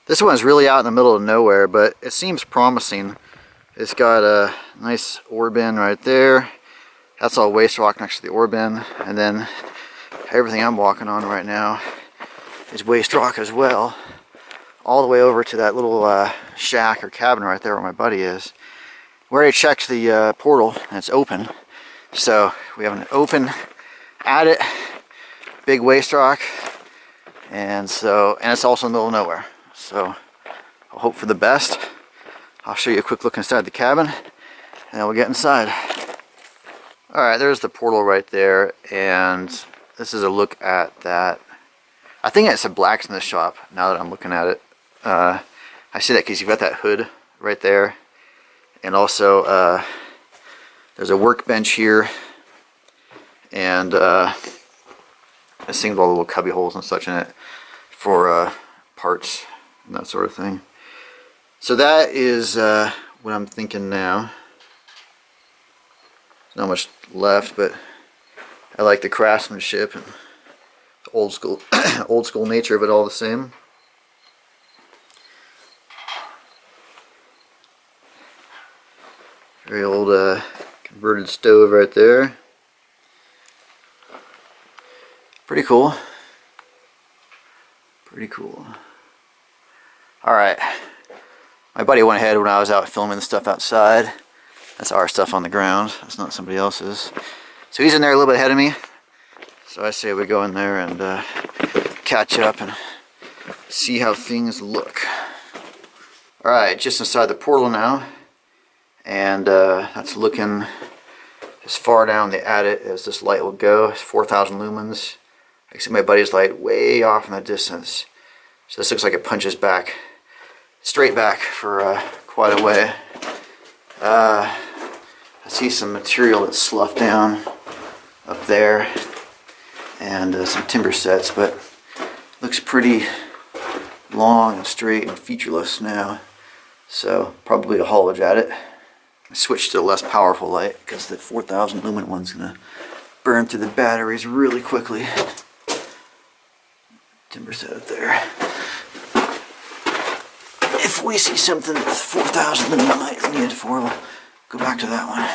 This one's really out in the middle of nowhere, but it seems promising. It's got a nice ore bin right there. That's all waste rock next to the ore bin. And then everything I'm walking on right now is waste rock as well. All the way over to that little shack or cabin right there where my buddy is. We already checked the portal and it's open. So we have an open adit, big waste rock, and it's also in the middle of nowhere. So I'll hope for the best. I'll show you a quick look inside the cabin, and then we'll get inside. Alright, there's the portal right there, and this is a look at that. I think it's a blacksmith shop now that I'm looking at it. I see that because you've got that hood right there, and also there's a workbench here, and this thing with all the little cubby holes and such in it for parts and that sort of thing. So that is what I'm thinking now. There's not much left, but I like the craftsmanship and the old school nature of it all the same. Very old converted stove right there. Pretty cool. Pretty cool. Alright. My buddy went ahead when I was out filming the stuff outside. That's our stuff on the ground. That's not somebody else's. So he's in there a little bit ahead of me. So I say we go in there and catch up and see how things look. Alright, just inside the portal now. And that's looking as far down the adit as this light will go. It's 4,000 lumens. I can see my buddy's light way off in the distance. So this looks like it punches back, straight back for quite a way. I see some material that's sloughed down up there, and some timber sets, but looks pretty long and straight and featureless now. So probably a haulage at it. I switched to a less powerful light because the 4,000 lumen one's gonna burn through the batteries really quickly. Timber set up there. If we see something with 4,000 lumen light we need it for, we'll go back to that one.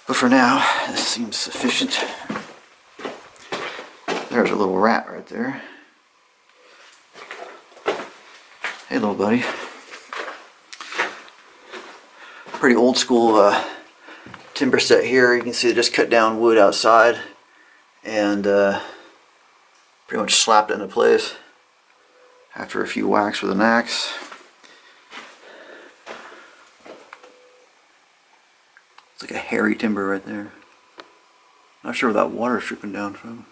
But for now, this seems sufficient. There's a little rat right there. Hey, little buddy. Pretty old school timber set here. You can see they just cut down wood outside and pretty much slapped it into place after a few whacks with an axe. It's like a hairy timber right there. Not sure where that water's dripping down from.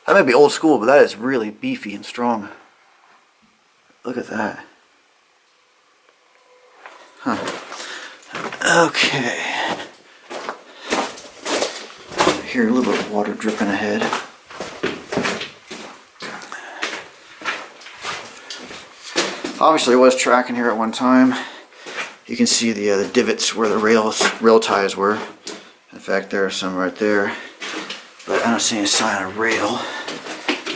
That might be old school, but that is really beefy and strong. Look at that. Huh. Okay. I hear a little bit of water dripping ahead. Obviously I was tracking here at one time. You can see the divots where the rail ties were. In fact, there are some right there. But I don't see any sign of rail.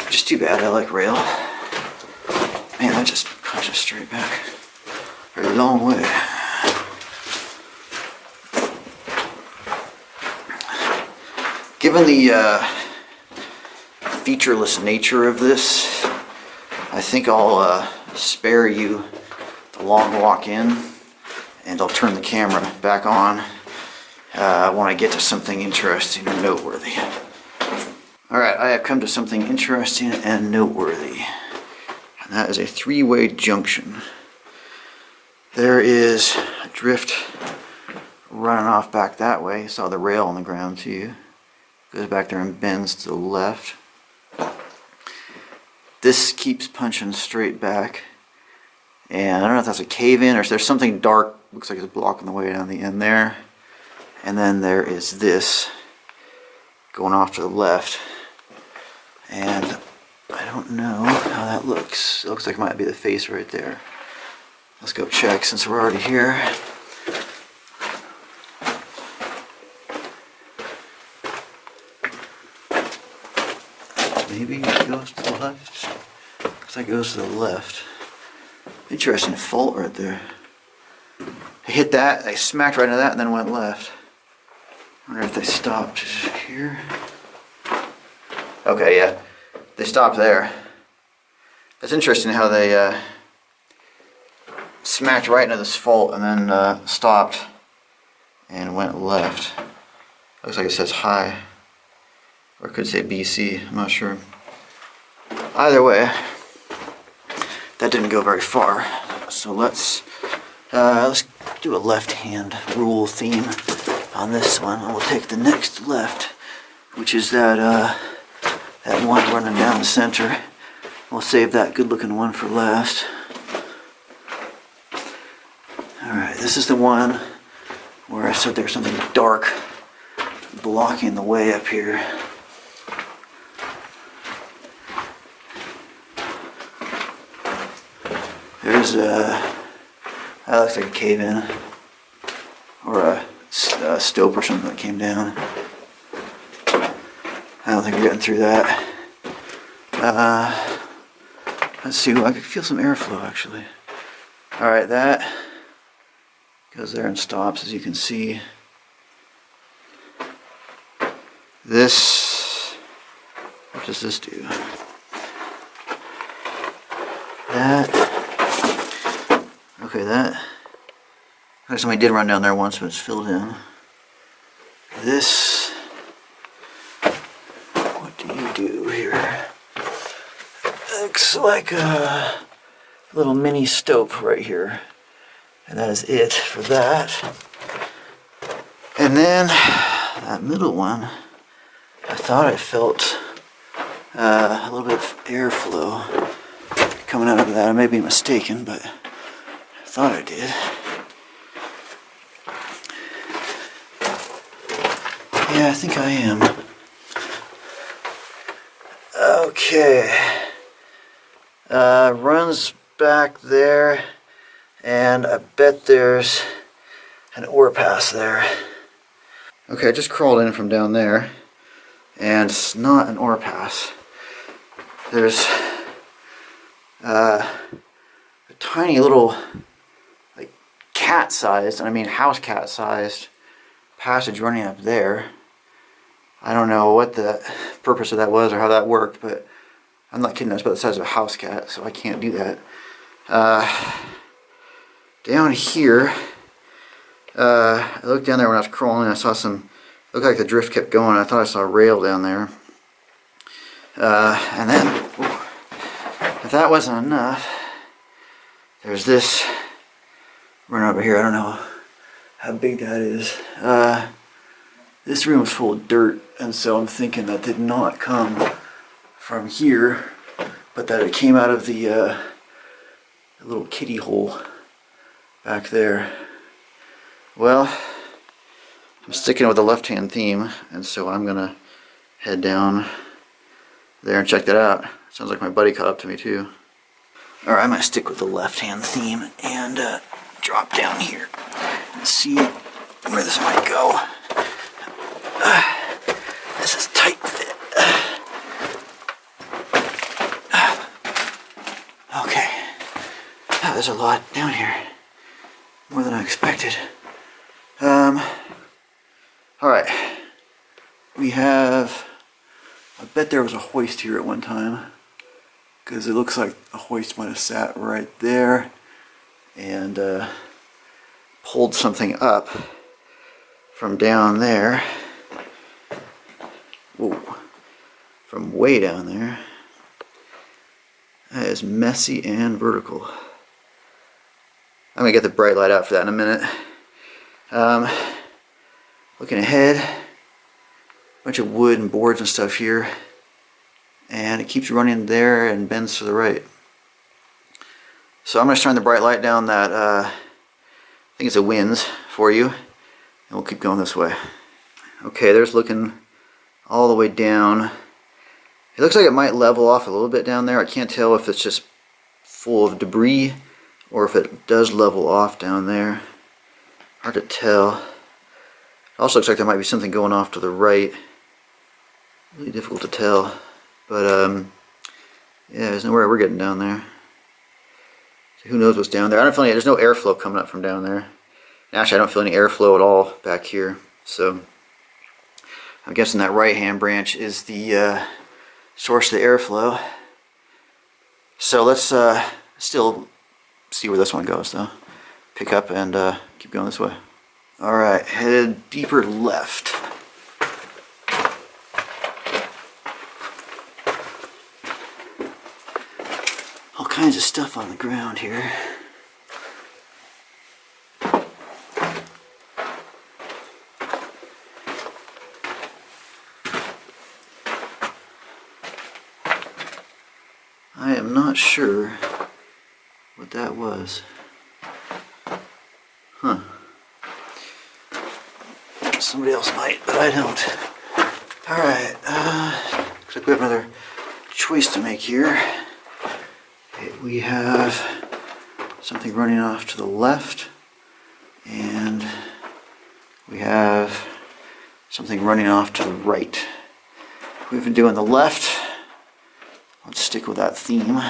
Which is too bad, I like rail. Man, that just punches straight back. A very long way. Given the featureless nature of this, I think I'll spare you the long walk in, and I'll turn the camera back on when I get to something interesting and noteworthy. Alright, I have come to something interesting and noteworthy, and that is a three-way junction. There is a drift running off back that way. You saw the rail on the ground too. Goes back there and bends to the left. This keeps punching straight back. And I don't know if that's a cave-in or if there's something dark, looks like it's blocking the way down the end there. And then there is this going off to the left. And I don't know how that looks. It looks like it might be the face right there. Let's go check since we're already here. Maybe go goes to the left. Looks like it goes to the left. Interesting fault right there. They hit that, they smacked right into that, and then went left. I wonder if they stopped here. Okay, yeah. They stopped there. That's interesting how they smacked right into this fault and then stopped and went left. Looks like it says high. Or it could say BC, I'm not sure. Either way, that didn't go very far. So let's do a left-hand rule theme on this one. And we'll take the next left, which is that one running down the center. We'll save that good-looking one for last. Alright, this is the one where I said there's something dark blocking the way up here. There's that looks like a cave-in, or a stope or something that came down. I don't think we're getting through that. Let's see, I could feel some airflow actually. Alright, that goes there and stops, as you can see. This, what does this do? That, okay, that, somebody did run down there once, but it's filled in. This, what do you do here? Looks like a little mini stope right here. And that is it for that. And then that middle one, I thought I felt a little bit of airflow coming out of that. I may be mistaken, but I thought I did. Yeah, I think I am. Okay. Runs back there, and I bet there's an ore pass there. Okay, I just crawled in from down there, and it's not an ore pass. There's a tiny little, like, cat-sized, and I mean house cat-sized passage running up there. I don't know what the purpose of that was or how that worked, but I'm not kidding, that's about the size of a house cat, so I can't do that. Down here, I looked down there when I was crawling, and I saw some, looked like the drift kept going. I thought I saw a rail down there. And then, if that wasn't enough, there's this run over here. I don't know how big that is. This room is full of dirt, and so I'm thinking that did not come from here, but that it came out of the little kiddie hole back there. Well, I'm sticking with the left-hand theme, and so I'm gonna head down there and check that out. Sounds like my buddy caught up to me too. Alright, I'm gonna stick with the left-hand theme and drop down here and see where this might go. This is tight fit. Okay. Oh, there's a lot down here. More than I expected. Alright. We have, I bet there was a hoist here at one time, because it looks like a hoist might have sat right there and pulled something up from down there. Whoa. From way down there. That is messy and vertical. I'm going to get the bright light out for that in a minute. Looking ahead, a bunch of wood and boards and stuff here, and it keeps running there and bends to the right. So I'm going to shine the bright light down that, I think it's a winds for you, and we'll keep going this way. Okay, there's looking all the way down. It looks like it might level off a little bit down there. I can't tell if it's just full of debris or if it does level off down there. Hard to tell. It also looks like there might be something going off to the right. Really difficult to tell. But Yeah, there's no way we're getting down there. So who knows what's down there? I don't feel any, there's no airflow coming up from down there. Actually, I don't feel any airflow at all back here. So I'm guessing that right-hand branch is the source of the airflow. So let's still see where this one goes, though. Pick up and keep going this way. All right, head deeper left. All kinds of stuff on the ground here. I am not sure what that was. Huh. Somebody else might, but I don't. Alright, looks like we have another choice to make here. We have something running off to the left, and we have something running off to the right. We've been doing the left. Let's stick with that theme.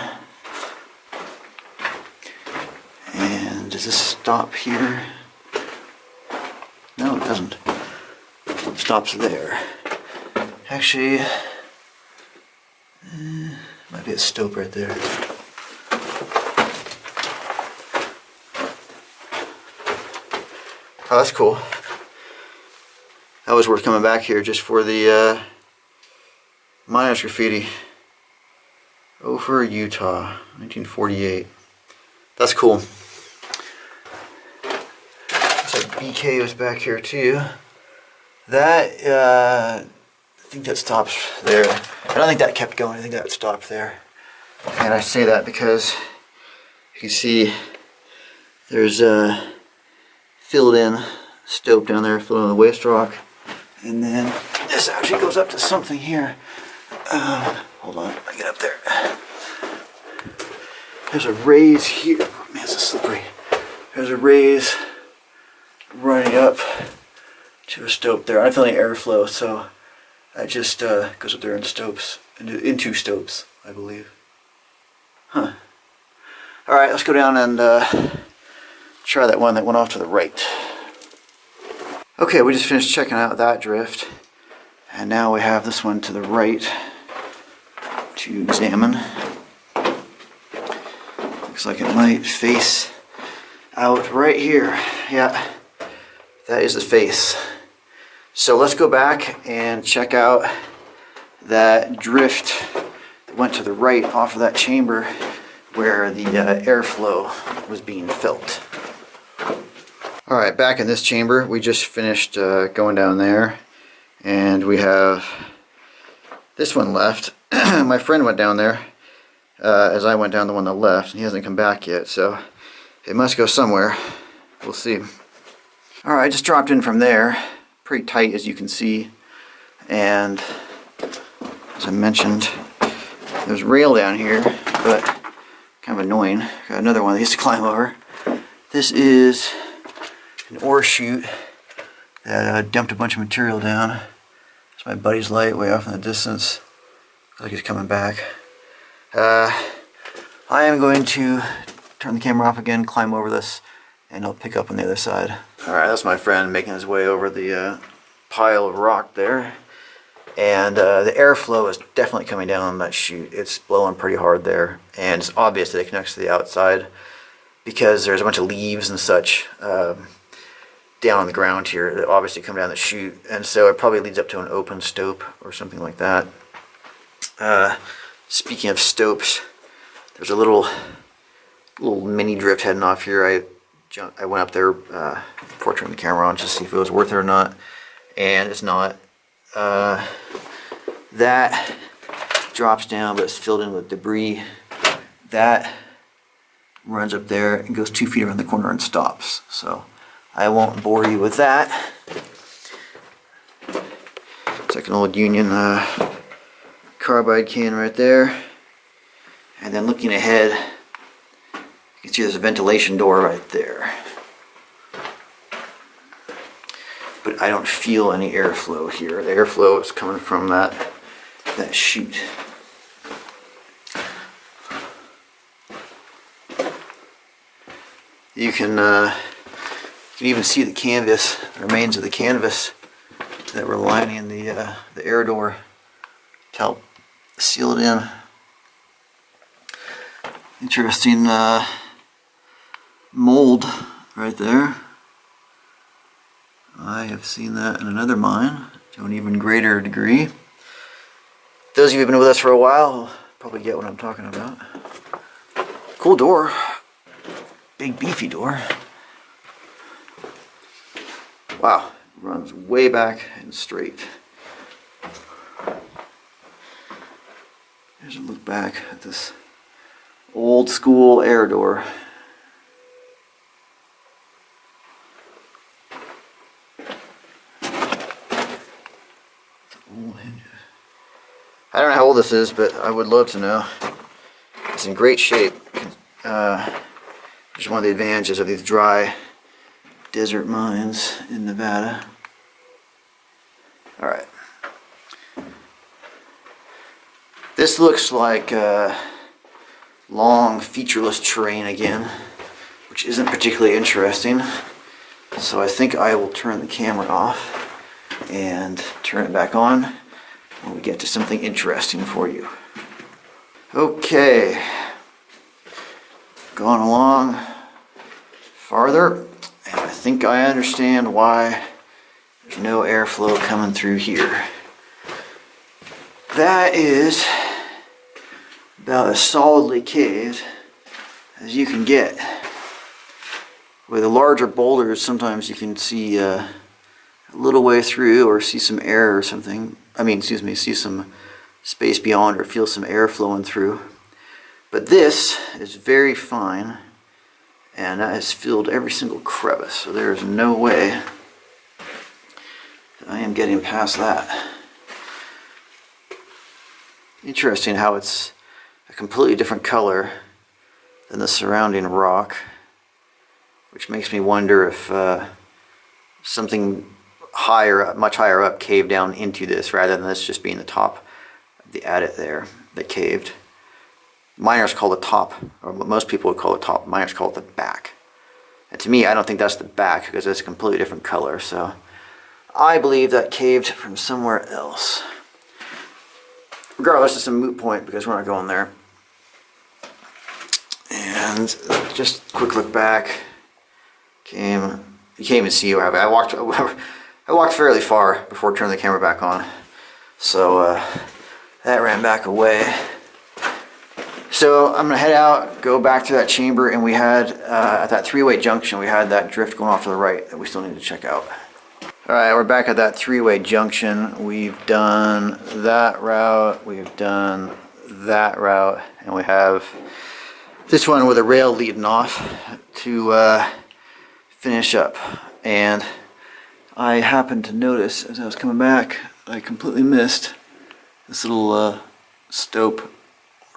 And does this stop here? No, it doesn't. It stops there. Actually, might be a stope right there. Oh, that's cool. That was worth coming back here just for the miners graffiti. Ophir, Utah, 1948. That's cool. Looks like BK was back here too. That, I think that stops there. I don't think that kept going. I think that stopped there. And I say that because you can see there's a filled in stope down there, filled in the waste rock. And then this actually goes up to something here. Hold on, I get up there. There's a raise here. Oh, man, it's so slippery. There's a raise running up to a stope there. I don't feel any airflow, so that just goes up there in stopes, into stopes, I believe. Huh. All right, let's go down and try that one that went off to the right. Okay, we just finished checking out that drift, and now we have this one to the right to examine. Looks like it might face out right here. Yeah, that is the face. So let's go back and check out that drift that went to the right off of that chamber where the airflow was being felt. Alright, back in this chamber, we just finished going down there, and we have this one left. My friend went down there as I went down the one on the left, and he hasn't come back yet, so it must go somewhere. We'll see. Alright, I just dropped in from there, pretty tight as you can see, and as I mentioned, there's rail down here, but kind of annoying. Got another one that used to climb over. This is an ore chute that dumped a bunch of material down. It's my buddy's light way off in the distance. Looks like he's coming back. I am going to turn the camera off again, climb over this, and I'll pick up on the other side. Alright, that's my friend making his way over the pile of rock there. And the airflow is definitely coming down on that chute. It's blowing pretty hard there. And it's obvious that it connects to the outside because there's a bunch of leaves and such down on the ground here that obviously come down the chute, and so it probably leads up to an open stope or something like that. Speaking of stopes, there's a little mini drift heading off here. I went up there before turning the camera on just to see if it was worth it or not, and it's not. That drops down, but it's filled in with debris. That runs up there and goes 2 feet around the corner and stops. So I won't bore you with that. It's like an old Union carbide can right there. And then looking ahead, you can see there's a ventilation door right there. But I don't feel any airflow here. The airflow is coming from that chute. You can even see the canvas, the remains of the canvas that were lining the air door to help seal it in. Interesting mold right there. I have seen that in another mine to an even greater degree. Those of you who've been with us for a while will probably get what I'm talking about. Cool door. Big beefy door. Wow, runs way back and straight. Here's a look back at this old school air door. I don't know how old this is, but I would love to know. It's in great shape. Just one of the advantages of these dry desert mines in Nevada. Alright. This looks like long featureless terrain again, which isn't particularly interesting. So I think I will turn the camera off and turn it back on when we get to something interesting for you. Okay, going along farther, and I think I understand why there's no airflow coming through here. That is about as solidly caved as you can get. With the larger boulders, sometimes you can see a little way through or see some air or something. See some space beyond or feel some air flowing through. But this is very fine, and that has filled every single crevice, so there is no way that I am getting past that. Interesting how it's a completely different color than the surrounding rock, which makes me wonder if something higher up, much higher up, caved down into this rather than this just being the top of the adit there that caved. Miners call the top, or what most people would call the top, miners call it the back. And to me, I don't think that's the back because it's a completely different color. So I believe that caved from somewhere else. Regardless, it's a moot point because we're not going there. And just a quick look back. You can't even see where I walked fairly far before turning the camera back on. So that ran back away. So I'm going to head out, go back to that chamber, and we had, at that three-way junction, we had that drift going off to the right that we still need to check out. Alright, we're back at that three-way junction. We've done that route, we've done that route, and we have this one with a rail leading off to finish up. And I happened to notice as I was coming back, I completely missed this little stope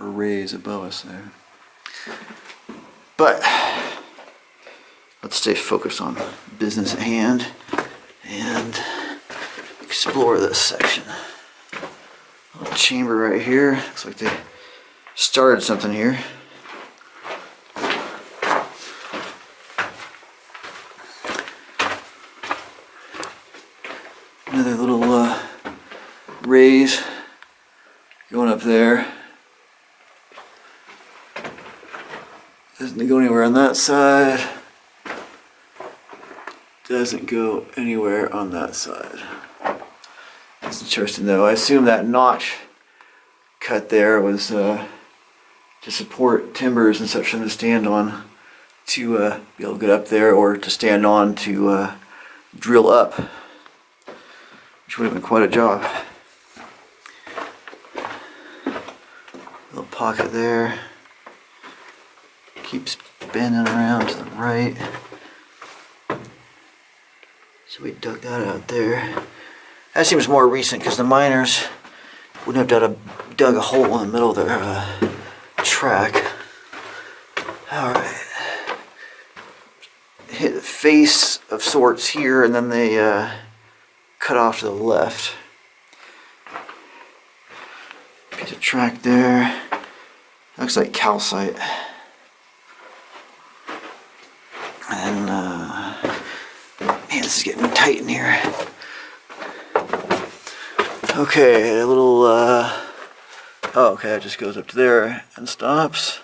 or raise above us there. But let's stay focused on business at hand and explore this section. Little chamber right here. Looks like they started something here. Another little raise going up there. Doesn't go anywhere on that side. Doesn't go anywhere on that side. That's interesting though. I assume that notch cut there was to support timbers and such to stand on to be able to get up there, or to stand on to drill up, which would have been quite a job. Little pocket there. Keeps bending around to the right. So we dug that out there. That seems more recent because the miners wouldn't have dug a hole in the middle of their track. Alright. Hit a face of sorts here, and then they cut off to the left. Piece of track there. Looks like calcite. this is getting tight in here. Okay, a little, oh, okay, it just goes up to there and stops.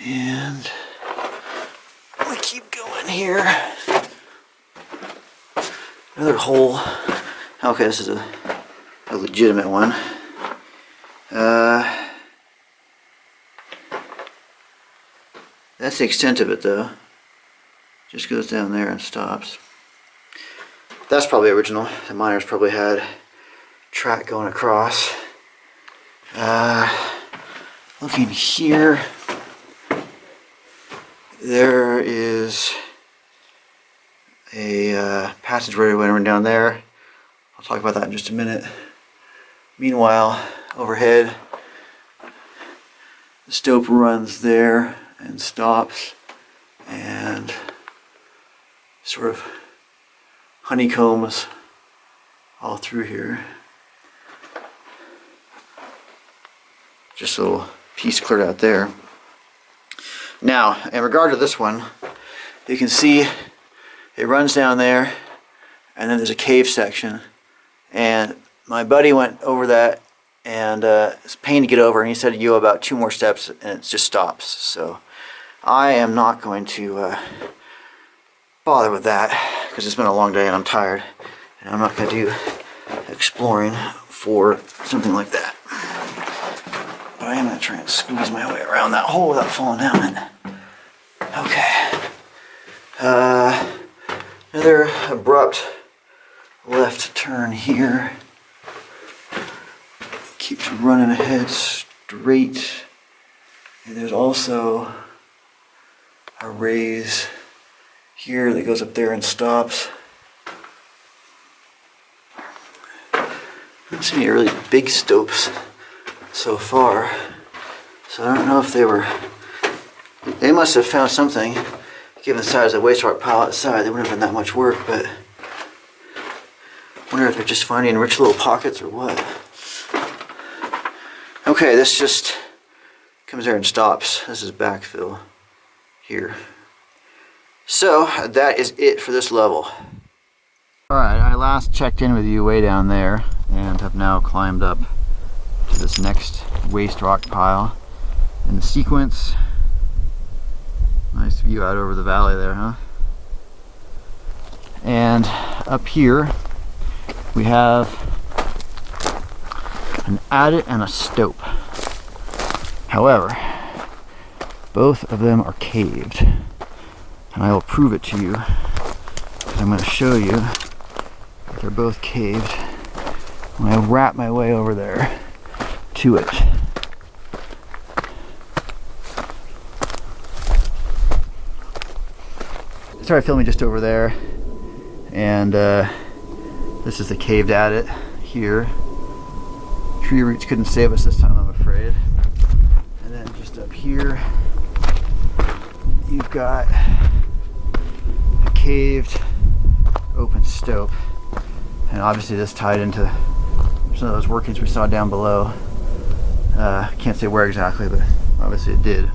And we keep going here. Another hole. Okay, this is a legitimate one. That's the extent of it though. Just goes down there and stops. That's probably original. The miners probably had track going across. Looking here, there is a passageway running down there. I'll talk about that in just a minute. Meanwhile, overhead, the stope runs there and stops and sort of honeycombs all through here. Just a little piece cleared out there. Now, in regard to this one, you can see it runs down there and then there's a cave section, and my buddy went over that and it's a pain to get over, and he said you go about 2 more steps and it just stops. So I am not going to bother with that because it's been a long day and I'm tired, and I'm not going to do exploring for something like that. But I am going to try and squeeze my way around that hole without falling down it. Okay. Another abrupt left turn here. Keeps running ahead straight. And there's also a raise here that goes up there and stops. I don't see any really big stopes so far, so I don't know if they must have found something. Given the size of the waste rock pile outside, they wouldn't have done that much work, but I wonder if they're just finding rich little pockets or what. Okay, this just comes there and stops. This is backfill here. So that is it for this level. Alright, I last checked in with you way down there and have now climbed up to this next waste rock pile in the sequence. Nice view out over the valley there, huh? And up here we have an adit and a stope. However, both of them are caved, and I will prove it to you because I'm going to show you that they're both caved when I wrap my way over there to it. Started filming just over there, and this is the caved adit here. Tree roots couldn't save us this time, I'm afraid. And then just up here you've got a caved open stope, and obviously this tied into some of those workings we saw down below. Can't say where exactly, but obviously it did.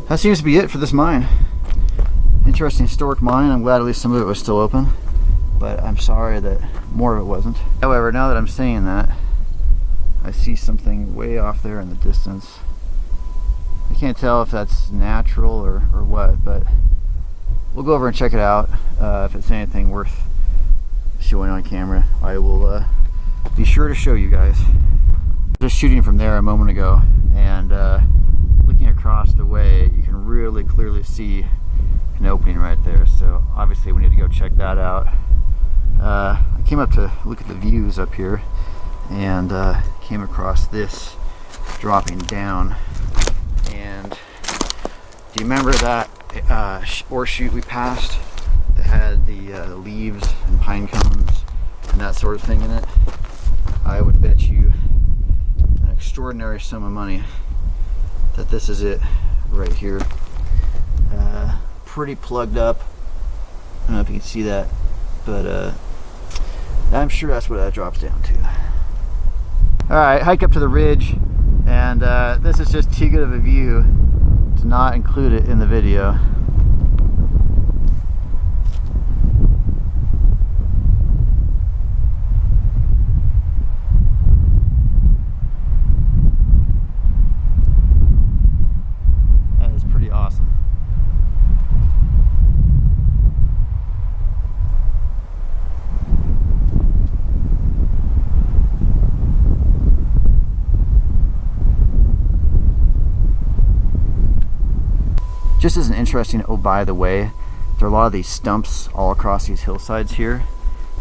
That seems to be it for this mine. Interesting historic mine. I'm glad at least some of it was still open, but I'm sorry that more of it wasn't. However, now that I'm saying that, I see something way off there in the distance. I can't tell if that's natural or what, but we'll go over and check it out. If it's anything worth showing on camera, I will be sure to show you guys. Just shooting from there a moment ago, and looking across the way, you can really clearly see an opening right there, so obviously we need to go check that out. I came up to look at the views up here and came across this dropping down, and do you remember that ore chute we passed that had the leaves and pine cones and that sort of thing in it? I would bet you an extraordinary sum of money that this is it right here. Pretty plugged up. I don't know if you can see that, but I'm sure that's what that drops down to. Alright, hike up to the ridge, and this is just too good of a view to not include it in the video. Just as an interesting, oh by the way, there are a lot of these stumps all across these hillsides here,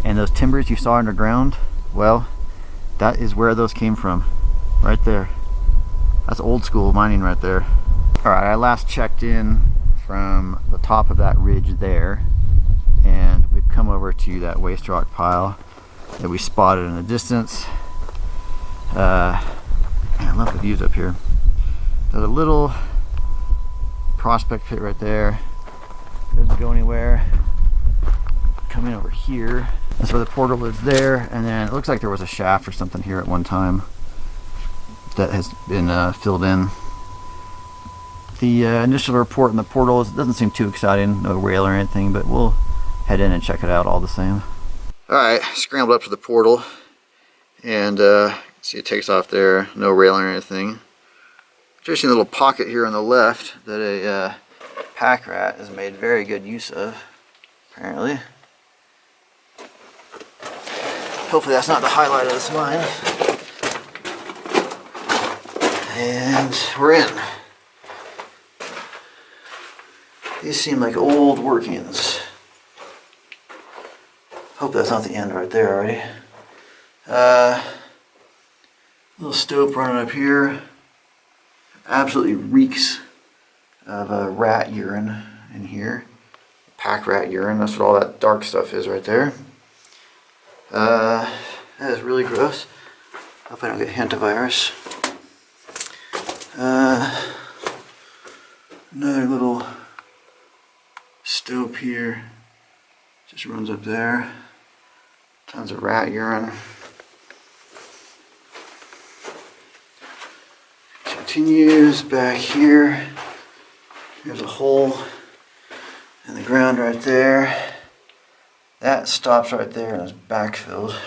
and those timbers you saw underground, well, that is where those came from, right there. That's old school mining right there. All right, I last checked in from the top of that ridge there, and we've come over to that waste rock pile that we spotted in the distance. Man, I love the views up here. There's a little prospect pit right there. Doesn't go anywhere. Coming over here, that's where the portal is there, and then it looks like there was a shaft or something here at one time that has been filled in. The initial report in the portal doesn't seem too exciting, no rail or anything, but we'll head in and check it out all the same. Alright, scrambled up to the portal, and see it takes off there, no rail or anything. Interesting little pocket here on the left that a pack rat has made very good use of, apparently. Hopefully that's not the highlight of this mine. And we're in. These seem like old workings. Hope that's not the end right there already. Little stove running up here. Absolutely reeks of rat urine in here. Pack rat urine, that's what all that dark stuff is right there. That is really gross. Hope I don't get hantavirus. Another little stove here. Just runs up there. Tons of rat urine. Continues back here. There's a hole in the ground right there. That stops right there and is backfilled.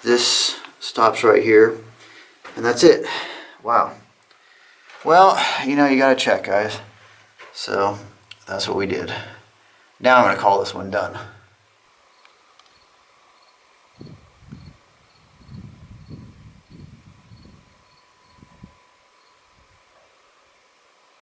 This stops right here, and that's it. Wow. Well, you know, you gotta check, guys. So that's what we did. Now I'm gonna call this one done.